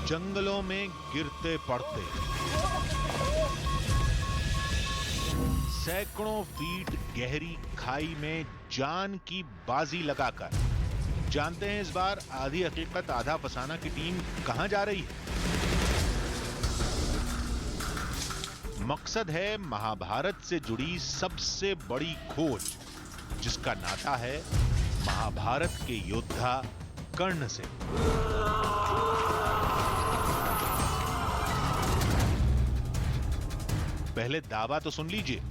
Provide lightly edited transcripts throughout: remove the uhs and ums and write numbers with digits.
जंगलों में गिरते पड़ते, सैकड़ों फीट गहरी खाई में जान की बाजी लगाकर। जानते हैं इस बार आधी हकीकत आधा फसाना की टीम कहां जा रही है? मकसद है महाभारत से जुड़ी सबसे बड़ी खोज, जिसका नाता है महाभारत के योद्धा कर्ण से। पहले दावा तो सुन लीजिए,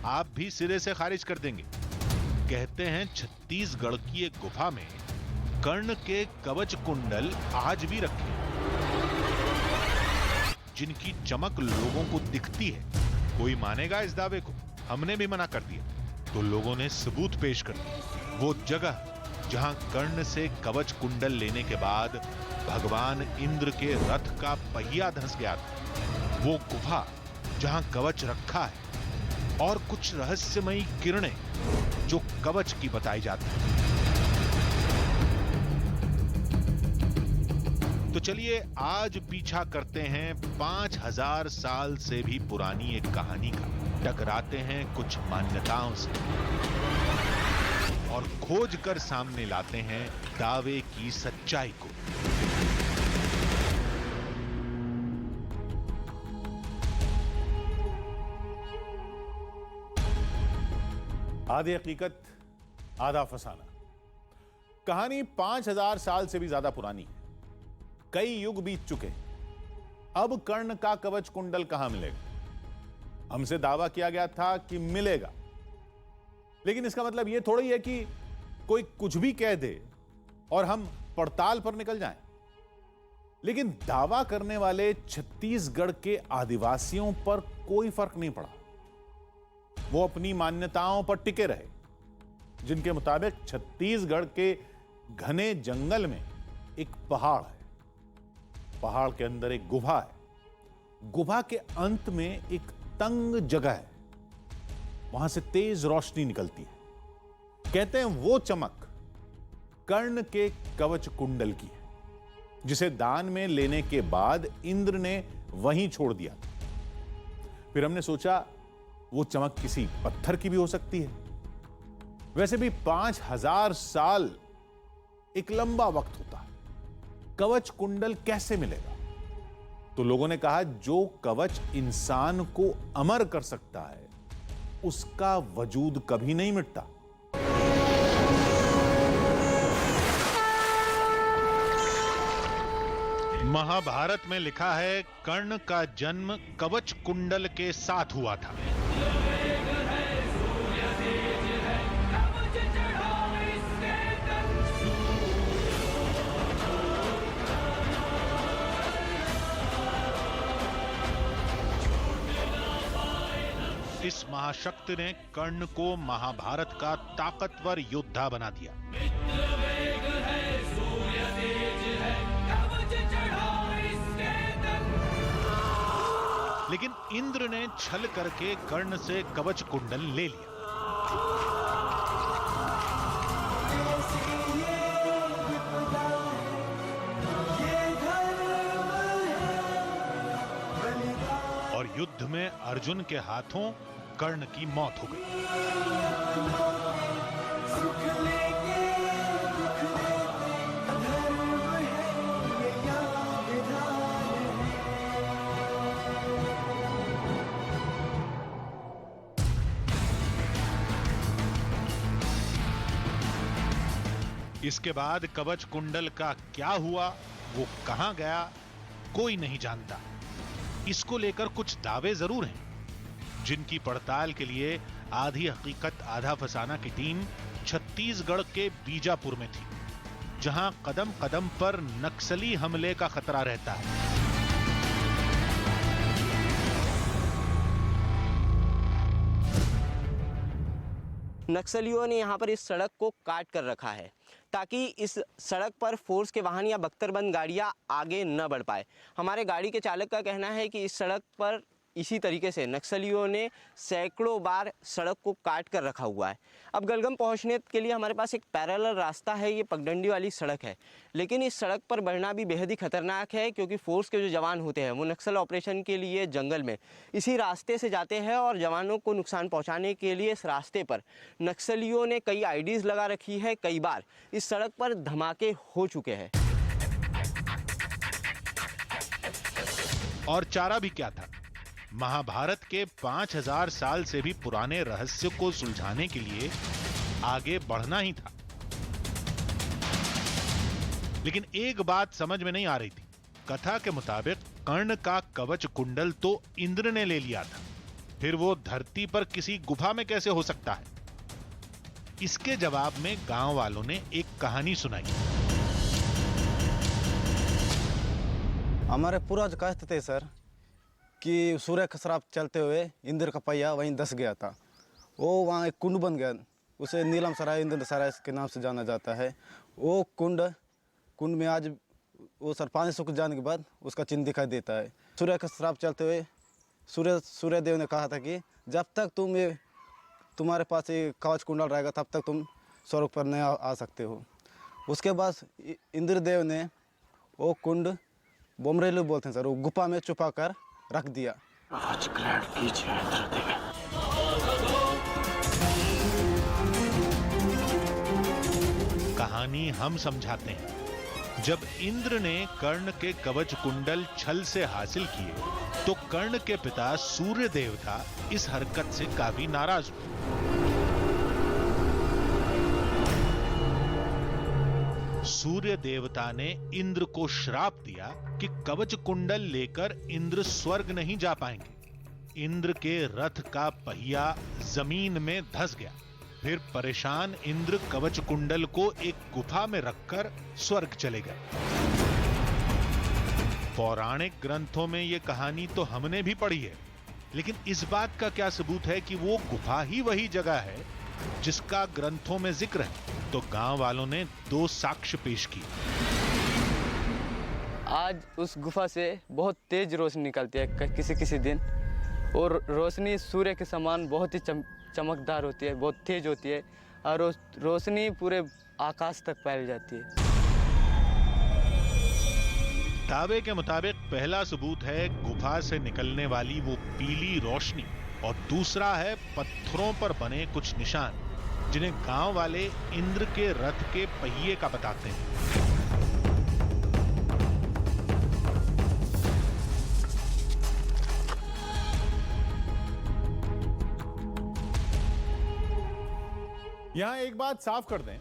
आप भी सिरे से खारिज कर देंगे। कहते हैं छत्तीसगढ़ की एक गुफा में कर्ण के कवच कुंडल आज भी रखे, जिनकी चमक लोगों को दिखती है। कोई मानेगा इस दावे को? हमने भी मना कर दिया तो लोगों ने सबूत पेश कर दिया। वो जगह जहां कर्ण से कवच कुंडल लेने के बाद भगवान इंद्र के रथ का पहिया धंस गया था, वो गुफा जहां कवच रखा है और कुछ रहस्यमयी किरणें जो कवच की बताई जाती है। तो चलिए आज पीछा करते हैं 5000 साल से भी पुरानी एक कहानी का। टकराते हैं कुछ मान्यताओं से और खोज कर सामने लाते हैं दावे की सच्चाई को। आधी हकीकत आधा फसाना कहानी 5000 साल से भी ज्यादा पुरानी है। कई युग बीत चुके। अब कर्ण का कवच कुंडल कहां मिलेगा? हमसे दावा किया गया था कि मिलेगा, लेकिन इसका मतलब यह थोड़ी है कि कोई कुछ भी कह दे और हम पड़ताल पर निकल जाएं। लेकिन दावा करने वाले छत्तीसगढ़ के आदिवासियों पर कोई फर्क नहीं पड़ा। वो अपनी मान्यताओं पर टिके रहे, जिनके मुताबिक छत्तीसगढ़ के घने जंगल में एक पहाड़ है, पहाड़ के अंदर एक गुफा है, गुफा के अंत में एक तंग जगह है, वहां से तेज रोशनी निकलती है। कहते हैं वो चमक कर्ण के कवच कुंडल की है, जिसे दान में लेने के बाद इंद्र ने वहीं छोड़ दिया था। फिर हमने सोचा वो चमक किसी पत्थर की भी हो सकती है। वैसे भी 5000 साल एक लंबा वक्त होता है, कवच कुंडल कैसे मिलेगा? तो लोगों ने कहा जो कवच इंसान को अमर कर सकता है उसका वजूद कभी नहीं मिटता। महाभारत में लिखा है कर्ण का जन्म कवच कुंडल के साथ हुआ था। इस महाशक्ति ने कर्ण को महाभारत का ताकतवर योद्धा बना दिया। लेकिन इंद्र ने छल करके कर्ण से कवच कुंडल ले लिया। और युद्ध में अर्जुन के हाथों कर्ण की मौत हो गई। इसके बाद कवच कुंडल का क्या हुआ, वो कहां गया, कोई नहीं जानता। इसको लेकर कुछ दावे जरूर हैं, जिनकी पड़ताल के लिए आधी हकीकत आधा फसाना की टीम छत्तीसगढ़ के बीजापुर में थी, जहां कदम कदम पर नक्सली हमले का खतरा रहता है। नक्सलियों ने यहाँ पर इस सड़क को काट कर रखा है ताकि इस सड़क पर फोर्स के वाहन या बख्तरबंद गाड़ियाँ आगे न बढ़ पाए। हमारे गाड़ी के चालक का कहना है कि इस सड़क पर इसी तरीके से नक्सलियों ने सैकड़ों बार सड़क को काट कर रखा हुआ है। अब गलगम पहुंचने के लिए हमारे पास एक पैरेलल रास्ता है, ये पगडंडी वाली सड़क है, लेकिन इस सड़क पर बढ़ना भी बेहद ही खतरनाक है, क्योंकि फोर्स के जो जवान होते हैं वो नक्सल ऑपरेशन के लिए जंगल में इसी रास्ते से जाते हैं और जवानों को नुकसान पहुंचाने के लिए इस रास्ते पर नक्सलियों ने कई आईडीज़ लगा रखी है। कई बार इस सड़क पर धमाके हो चुके हैं। और चारा भी क्या था, महाभारत के 5000 साल से भी पुराने रहस्य को सुलझाने के लिए आगे बढ़ना ही था। लेकिन एक बात समझ में नहीं आ रही थी। कथा के मुताबिक कर्ण का कवच कुंडल तो इंद्र ने ले लिया था, फिर वो धरती पर किसी गुफा में कैसे हो सकता है? इसके जवाब में गांव वालों ने एक कहानी सुनाई। हमारे पूर्वज कहते थे सर कि सूर्य का श्राप चलते हुए इंद्र का पहिया वहीं धस गया था। वो वहाँ एक कुंड बन गया, उसे नीलम सराय इंद्र सराय के नाम से जाना जाता है। वो कुंड में आज वो सर पानी सूख जाने के बाद उसका चिन्ह दिखाई देता है। सूर्य का श्राप चलते हुए सूर्य देव ने कहा था कि जब तक तुम्हारे पास ये कवच कुंडल रहेगा तब तक तुम स्वर्ग पर नहीं आ सकते हो। उसके बाद इंद्रदेव ने वो कुंड बोमरेलू बोलते हैं सर, वो गुफा में छुपा कर रख दिया। कहानी हम समझाते हैं। जब इंद्र ने कर्ण के कवच कुंडल छल से हासिल किए तो कर्ण के पिता सूर्य देवता इस हरकत से काफी नाराज हुए। सूर्य देवता ने इंद्र को श्राप दिया कि कवच कुंडल लेकर इंद्र स्वर्ग नहीं जा पाएंगे। इंद्र के रथ का पहिया जमीन में धंस गया। फिर परेशान इंद्र कवच कुंडल को एक गुफा में रखकर स्वर्ग चले गए। पौराणिक ग्रंथों में यह कहानी तो हमने भी पढ़ी है, लेकिन इस बात का क्या सबूत है कि वो गुफा ही वही जगह है जिसका ग्रंथों में जिक्र है? तो गांव वालों ने 2 साक्ष्य पेश किए। आज उस गुफा से बहुत तेज रोशनी निकलती है किसी दिन, और रोशनी सूर्य के समान बहुत ही चमकदार होती है, बहुत तेज होती है, और रोशनी पूरे आकाश तक फैल जाती है। दावे के मुताबिक पहला सबूत है गुफा से निकलने वाली वो पीली रोशनी, और दूसरा है पत्थरों पर बने कुछ निशान जिन्हें गांव वाले इंद्र के रथ के पहिए का बताते हैं। यहां एक बात साफ कर दें,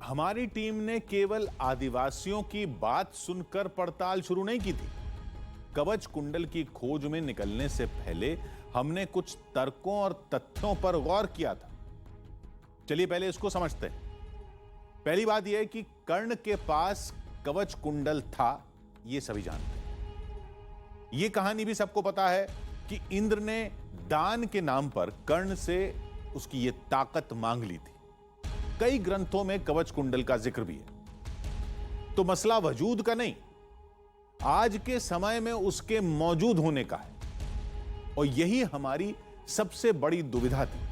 हमारी टीम ने केवल आदिवासियों की बात सुनकर पड़ताल शुरू नहीं की थी। कवच कुंडल की खोज में निकलने से पहले हमने कुछ तर्कों और तथ्यों पर गौर किया था। चलिए पहले इसको समझते हैं। पहली बात यह है कि कर्ण के पास कवच कुंडल था, यह सभी जानते हैं। यह कहानी भी सबको पता है कि इंद्र ने दान के नाम पर कर्ण से उसकी यह ताकत मांग ली थी। कई ग्रंथों में कवच कुंडल का जिक्र भी है। तो मसला वजूद का नहीं, आज के समय में उसके मौजूद होने का है, और यही हमारी सबसे बड़ी दुविधा थी।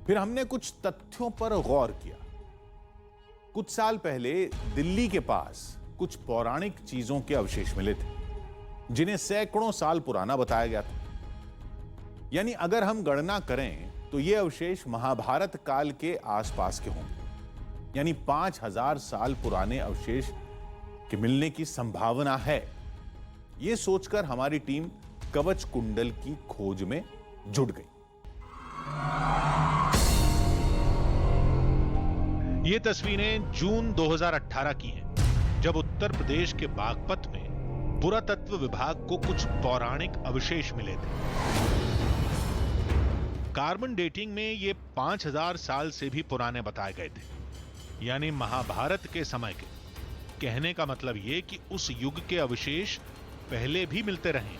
फिर हमने कुछ तथ्यों पर गौर किया। कुछ साल पहले दिल्ली के पास कुछ पौराणिक चीजों के अवशेष मिले थे, जिन्हें सैकड़ों साल पुराना बताया गया था। यानी अगर हम गणना करें तो ये अवशेष महाभारत काल के आसपास के होंगे। यानी 5000 साल पुराने अवशेष के मिलने की संभावना है। यह सोचकर हमारी टीम कवच कुंडल की खोज में जुट गई। ये तस्वीरें जून 2018 की हैं, जब उत्तर प्रदेश के बागपत में पुरातत्व विभाग को कुछ पौराणिक अवशेष मिले थे। कार्बन डेटिंग में ये 5000 साल से भी पुराने बताए गए थे, यानी महाभारत के समय के। कहने का मतलब ये कि उस युग के अवशेष पहले भी मिलते रहे।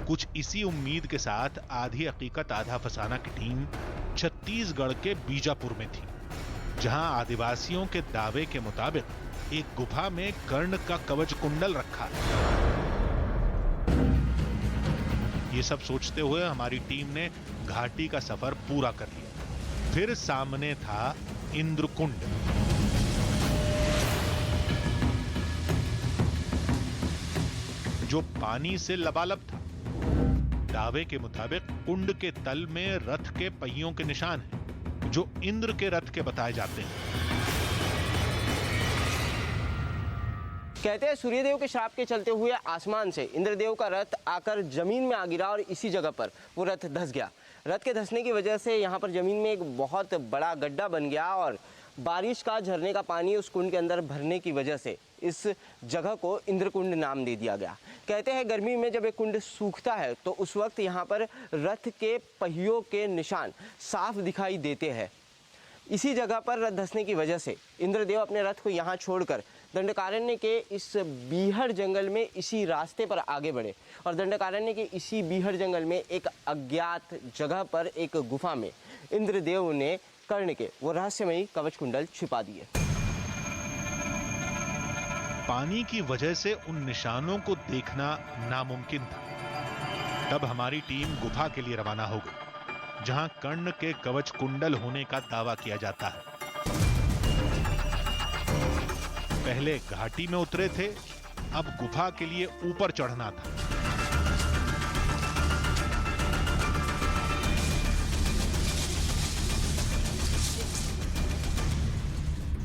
कुछ इसी उम्मीद के साथ आधी हकीकत आधा फसाना की टीम छत्तीसगढ़ के बीजापुर में थी, जहां आदिवासियों के दावे के मुताबिक एक गुफा में कर्ण का कवच कुंडल रखा है। ये सब सोचते हुए हमारी टीम ने घाटी का सफर पूरा कर लिया। फिर सामने था इंद्रकुंड। जो पानी से लबालब था। दावे के मुताबिक कुंड के तल में रथ के पहियों के निशान हैं, जो इंद्र के रथ के बताए जाते हैं। कहते हैं सूर्यदेव के श्राप के चलते हुए आसमान से इंद्रदेव का रथ आकर जमीन में आ गिरा और इसी जगह पर वो रथ धंस गया। रथ के धंसने की वजह से यहाँ पर जमीन में एक बहुत बड़ा गड्ढा बन गया और बारिश का झरने का पानी उस कुंड के अंदर भरने की वजह से इस जगह को इंद्रकुंड नाम दे दिया गया। कहते हैं गर्मी में जब एक कुंड सूखता है तो उस वक्त यहाँ पर रथ के पहियों के निशान साफ दिखाई देते हैं। इसी जगह पर रथ धंसने की वजह से इंद्रदेव अपने रथ को यहाँ छोड़कर दंडकारण्य के इस बीहड़ जंगल में इसी रास्ते पर आगे बढ़े और दंडकारण्य के इसी बीहड़ जंगल में एक अज्ञात जगह पर एक गुफा में इंद्रदेव ने कर्ण के वो रहस्यमयी कवच कुंडल छिपा दिए। पानी की वजह से उन निशानों को देखना नामुमकिन था। तब हमारी टीम गुफा के लिए रवाना हो गई, जहां कर्ण के कवच कुंडल होने का दावा किया जाता है। पहले घाटी में उतरे थे, अब गुफा के लिए ऊपर चढ़ना था।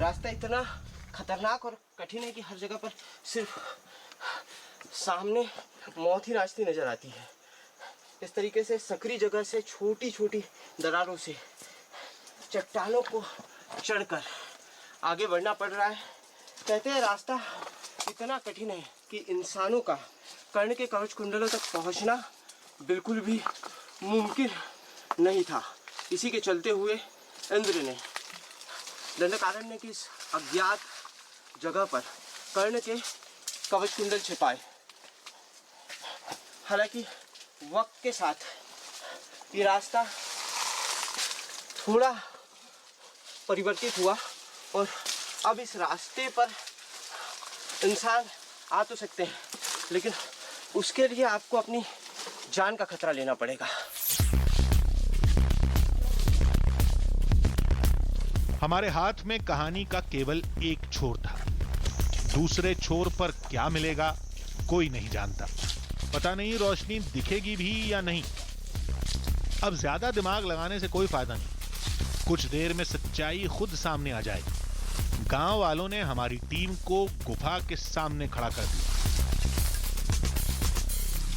रास्ता इतना खतरनाक और कठिन है कि हर जगह पर सिर्फ सामने मौत ही रास्ते नजर आती है। इस तरीके से सकरी जगह से छोटी छोटी दरारों से चट्टानों को चढ़कर आगे बढ़ना पड़ रहा है। कहते हैं रास्ता इतना कठिन है कि इंसानों का कर्ण के कवच कुंडलों तक पहुंचना बिल्कुल भी मुमकिन नहीं था। इसी के चलते हुए इंद्र ने दंडकारण्य की इस अज्ञात जगह पर कर्ण के कवच कुंडल छिपाए। हालांकि वक्त के साथ ये रास्ता थोड़ा परिवर्तित हुआ और अब इस रास्ते पर इंसान आ तो सकते हैं, लेकिन उसके लिए आपको अपनी जान का खतरा लेना पड़ेगा। हमारे हाथ में कहानी का केवल एक छोर था। दूसरे छोर पर क्या मिलेगा कोई नहीं जानता। पता नहीं रोशनी दिखेगी भी या नहीं। अब ज्यादा दिमाग लगाने से कोई फायदा नहीं। कुछ देर में सच्चाई खुद सामने आ जाएगी। गांव वालों ने हमारी टीम को गुफा के सामने खड़ा कर दिया।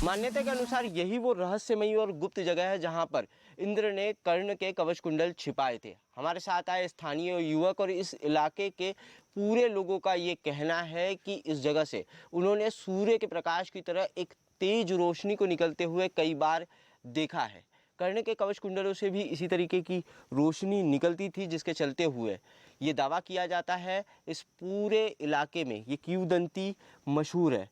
मान्यता के अनुसार यही वो रहस्यमयी और गुप्त जगह है जहां पर इंद्र ने कर्ण के कवच कुंडल छिपाए थे। हमारे साथ आए स्थानीय युवक और इस इलाके के पूरे लोगों का ये कहना है कि इस जगह से उन्होंने सूर्य के प्रकाश की तरह एक तेज रोशनी को निकलते हुए कई बार देखा है। कर्ण के कवच कुंडलों से भी इसी तरीके की रोशनी निकलती थी, जिसके चलते हुए ये दावा किया जाता है इस पूरे इलाके में ये किंवदंती मशहूर है।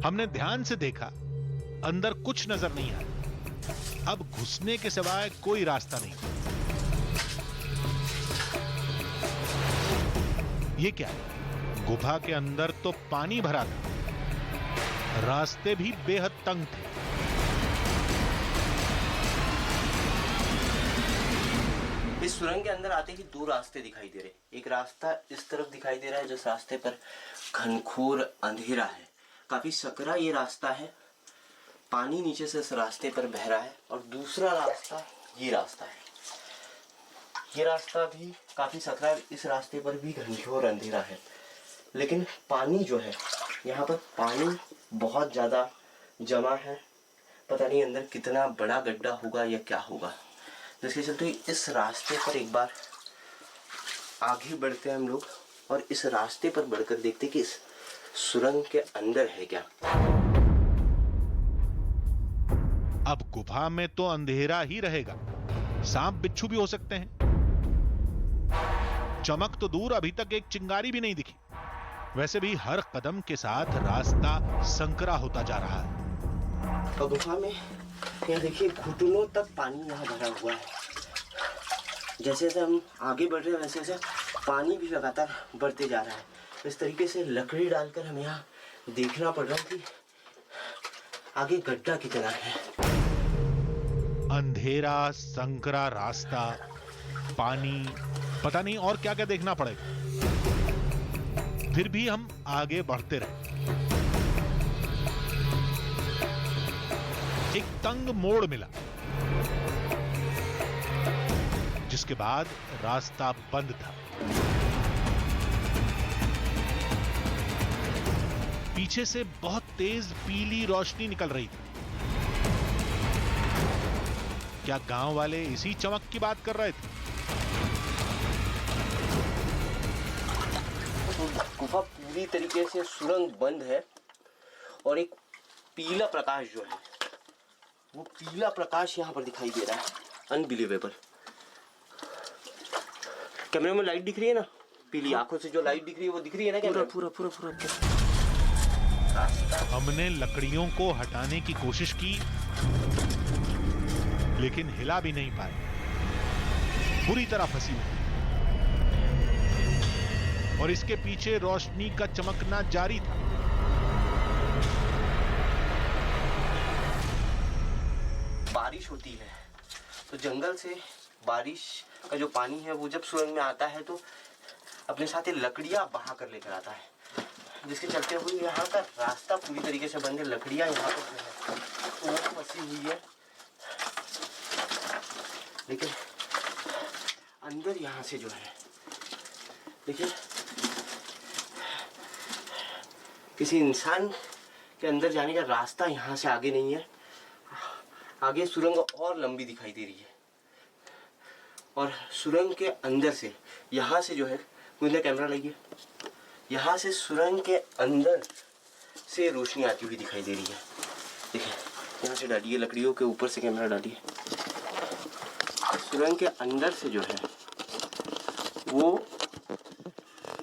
हमने ध्यान से देखा, अंदर कुछ नजर नहीं आया। अब घुसने के सिवाय कोई रास्ता नहीं। ये क्या है? गुफा के अंदर तो पानी भरा था, रास्ते भी बेहद तंग थे। इस सुरंग के अंदर आते ही दो रास्ते दिखाई दे रहे। एक रास्ता इस तरफ दिखाई दे रहा है, जिस रास्ते पर घनघोर अंधेरा है, काफी सकरा ये रास्ता है, पानी नीचे से इस रास्ते पर बह रहा है। और दूसरा रास्ता ये रास्ता है, ये रास्ता भी काफी सकरा है, इस रास्ते पर भी घनघोर अंधेरा है। लेकिन पानी जो है यहाँ पर पानी बहुत ज़्यादा जमा है। पता नहीं अंदर कितना बड़ा गड्ढा होगा या क्या होगा, जिसके चलते इस रास्ते पर एक बार आगे बढ़ते हैं हम लोग और इस रास्ते पर बढ़कर देखते कि इस सुरंग के अंदर है क्या। अब गुफा में तो अंधेरा ही रहेगा, सांप बिच्छू भी हो सकते हैं। चमक तो दूर, अभी तक एक चिंगारी भी नहीं दिखी। वैसे भी हर कदम के साथ रास्ता संकरा होता जा रहा है। तो गुफा में यहाँ देखिए घुटनों तक पानी यहाँ भरा हुआ है। जैसे जैसे हम आगे बढ़ रहे हैं वैसे वैसे पानी भी लगातार बढ़ते जा रहा है। इस तरीके से लकड़ी डालकर हम यहाँ देखना पड़ रहा है कि आगे गड्ढा कितना है। अंधेरा, संकरा रास्ता, पानी, पता नहीं और क्या क्या देखना पड़ेगा। फिर भी हम आगे बढ़ते रहे। एक तंग मोड़ मिला, जिसके बाद रास्ता बंद था। पीछे से बहुत तेज पीली रोशनी निकल रही थी। क्या गांव वाले इसी चमक की बात कर रहे थे? गुफा पूरी तरीके से सुरंग बंद है और एक पीला प्रकाश जो है, वो पीला प्रकाश यहाँ पर दिखाई दे रहा है। अनबिलीवेबल। कैमरे में लाइट दिख रही है ना, पीली आंखों से जो लाइट दिख रही है वो दिख रही है ना कैमरे? पूरा पूरा पूरा पूरा। हमने लकड़ियों को हटाने की कोशिश की, लेकिन हिला भी नहीं पाए। बुरी तरह फंसी हुई और इसके पीछे रोशनी का चमकना जारी था। बारिश होती है तो जंगल से बारिश का जो पानी है वो जब सुरंग में आता है तो अपने साथ ये लकड़ियां बहा कर लेकर आता है, जिसके चलते हुए यहाँ का रास्ता पूरी तरीके से बंद है। लकड़ियां यहाँ पर जो है वो फंसी हुई है, लेकिन अंदर यहाँ से जो है देखिए, किसी इंसान के अंदर जाने का रास्ता यहाँ से आगे नहीं है। आगे सुरंग और लंबी दिखाई दे रही है और सुरंग के अंदर से यहाँ से जो है, मुझे कैमरा लगी, यहाँ से सुरंग के अंदर से रोशनी आती हुई दिखाई दे रही है। देखिए यहाँ से डालिए, लकड़ियों के ऊपर से कैमरा डालिए। सुरंग के अंदर से जो है वो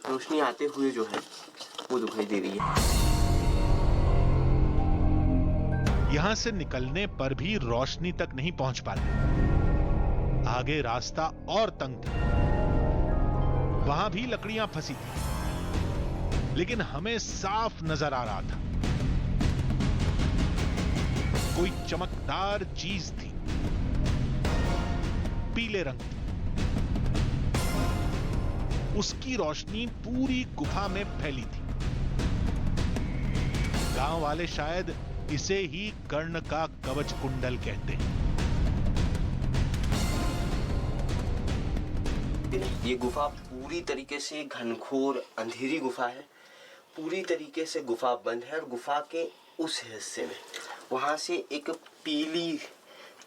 रोशनी आते हुए जो है वो दिखाई दे रही है। यहां से निकलने पर भी रोशनी तक नहीं पहुंच पाते। आगे रास्ता और तंग था, वहां भी लकड़ियां फंसी थी, लेकिन हमें साफ नजर आ रहा था कोई चमकदार चीज थी, पीले रंग की। उसकी रोशनी पूरी गुफा में फैली थी। गांव वाले शायद इसे ही कर्ण का कवच कुंडल कहते हैं। ये गुफा पूरी तरीके से घनघोर अंधेरी गुफा है। पूरी तरीके से गुफा बंद है और गुफा के उस हिस्से में वहां से एक पीली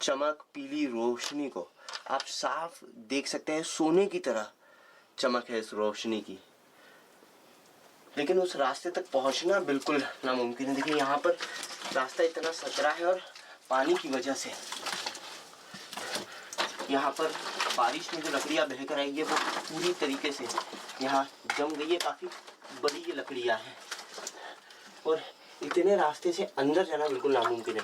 चमक, पीली रोशनी को आप साफ देख सकते हैं। सोने की तरह चमक है इस रोशनी की, लेकिन उस रास्ते तक पहुंचना बिल्कुल नामुमकिन है। देखिए यहाँ पर रास्ता इतना सकरा है और पानी की वजह से यहाँ पर बारिश में जो लकड़ियाँ बहकर आई है वो पूरी तरीके से यहाँ जम गई है। काफी बड़ी ये लकड़ियाँ हैं और इतने रास्ते से अंदर जाना बिल्कुल नामुमकिन है।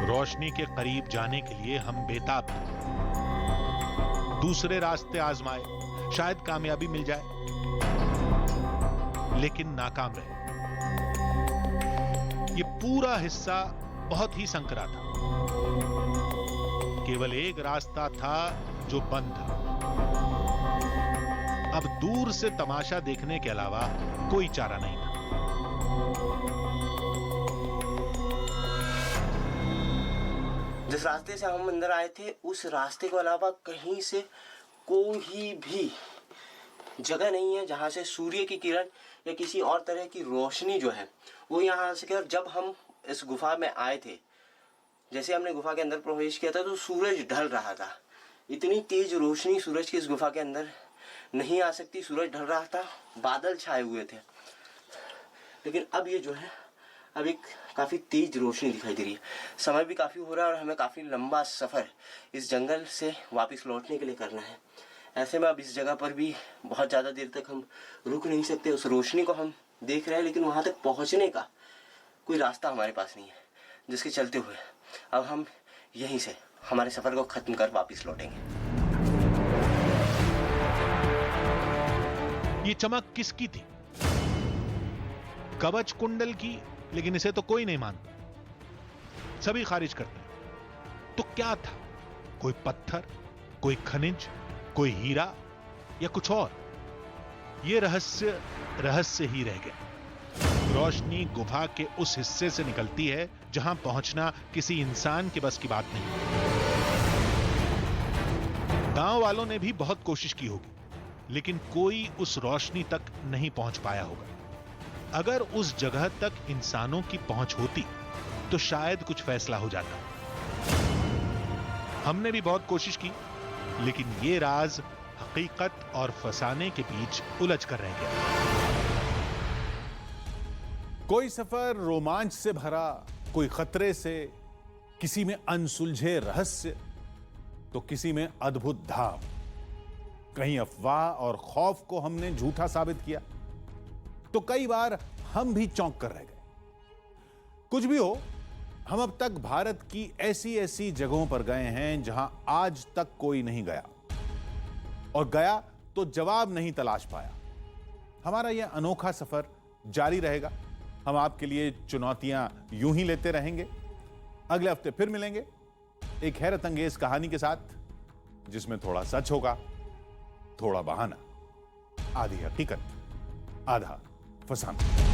रोशनी के करीब जाने के लिए हम बेताब थे। दूसरे रास्ते आजमाए, शायद कामयाबी मिल जाए, लेकिन नाकाम रहे। ये पूरा हिस्सा बहुत ही संकरा था। केवल एक रास्ता था जो बंद था। अब दूर से तमाशा देखने के अलावा कोई चारा नहीं था। जिस रास्ते से हम अंदर आए थे उस रास्ते के अलावा कहीं से कोई भी जगह नहीं है जहां से सूर्य की किरण या किसी और तरह की रोशनी जो है वो यहाँ आ सके। और जब हम इस गुफा में आए थे, जैसे हमने गुफा के अंदर प्रवेश किया था तो सूरज ढल रहा था। इतनी तेज रोशनी सूरज की इस गुफा के अंदर नहीं आ सकती। सूरज ढल रहा था, बादल छाए हुए थे, लेकिन अब ये जो है अब एक काफ़ी तेज रोशनी दिखाई दे रही है। समय भी काफ़ी हो रहा है और हमें काफ़ी लंबा सफ़र इस जंगल से वापस लौटने के लिए करना है। ऐसे में अब इस जगह पर भी बहुत ज़्यादा देर तक हम रुक नहीं सकते। उस रोशनी को हम देख रहे हैं, लेकिन वहाँ तक पहुँचने का कोई रास्ता हमारे पास नहीं है, जिसके चलते हुए अब हम यहीं से हमारे सफ़र को ख़त्म कर वापस लौटेंगे। ये चमक किसकी थी? कवच कुंडल की, लेकिन इसे तो कोई नहीं मानता, सभी खारिज करते हैं। तो क्या था? कोई पत्थर, कोई खनिज, कोई हीरा या कुछ और? यह रहस्य ही रह गया। रोशनी गुफा के उस हिस्से से निकलती है जहां पहुंचना किसी इंसान के बस की बात नहीं। गांव वालों ने भी बहुत कोशिश की होगी, लेकिन कोई उस रोशनी तक नहीं पहुंच पाया होगा। अगर उस जगह तक इंसानों की पहुंच होती तो शायद कुछ फैसला हो जाता। हमने भी बहुत कोशिश की, लेकिन यह राज हकीकत और फसाने के बीच उलझ कर रह गया। कोई सफर रोमांच से भरा, कोई खतरे से, किसी में अनसुलझे रहस्य, तो किसी में अद्भुत धाम। कहीं अफवाह और खौफ को हमने झूठा साबित किया, तो कई बार हम भी चौंक कर रह गए। कुछ भी हो, हम अब तक भारत की ऐसी ऐसी जगहों पर गए हैं जहां आज तक कोई नहीं गया, और गया तो जवाब नहीं तलाश पाया। हमारा यह अनोखा सफर जारी रहेगा। हम आपके लिए चुनौतियां यूं ही लेते रहेंगे। अगले हफ्ते फिर मिलेंगे एक हैरत अंगेज कहानी के साथ, जिसमें थोड़ा सच होगा, थोड़ा बहाना, आधी हकीकत, आधा फसाना।